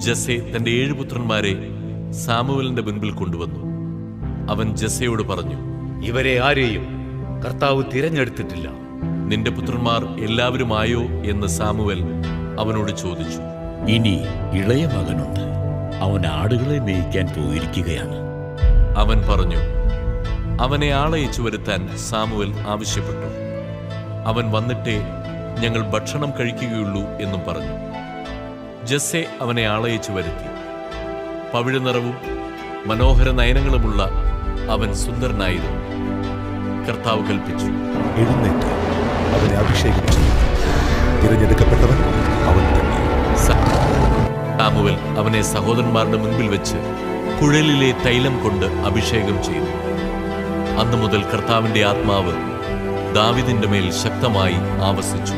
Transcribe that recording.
ജസ്സെ തന്റെ 7 പുത്രന്മാരെ സാമുവേലിന്റെ മുൻപിൽ കൊണ്ടുവന്നു. അവൻ ജസ്സയോട് പറഞ്ഞു, ഇവരെ ആരെയും കർത്താവ് തിരഞ്ഞെടുത്തിട്ടില്ല. നിന്റെ പുത്രന്മാർ എല്ലാവരുമായോ എന്ന് സാമുവേൽ അവനോട് ചോദിച്ചു. ഇനി ഇളയ മകനുണ്ട്, അവൻ ആടുകളെ മേയ്ക്കാൻ പോയിരിക്കുകയാണ്. അവൻ പറഞ്ഞു. അവനെ ആളയച്ചു വരുത്താൻ സാമുവേൽ ആവശ്യപ്പെട്ടു. അവൻ വന്നിട്ടേ ഞങ്ങൾ ഭക്ഷണം കഴിക്കുകയുള്ളൂ എന്നും പറഞ്ഞു. ജസ്സെ അവനെ ആളയച്ചു വരുത്തി. പവിഴനിറവും മനോഹര നയനങ്ങളുമുള്ള അവൻ സുന്ദരനായിരുന്നു. കർത്താവ് കൽപ്പിച്ചു, എഴുന്നേറ്റ് അവനെ അഭിഷേകം ചെയ്യും. തിരഞ്ഞെടുക്കപ്പെട്ടവൻ അവൻ തന്നെ. സാമുവേൽ അവനെ സഹോദരന്മാരുടെ മുൻപിൽ വെച്ച് കുഴലിലെ തൈലം കൊണ്ട് അഭിഷേകം ചെയ്തു. അന്നു മുതൽ കർത്താവിന്റെ ആത്മാവ് ദാവീദിന്റെ മേൽ ശക്തമായി ആവസിച്ചു.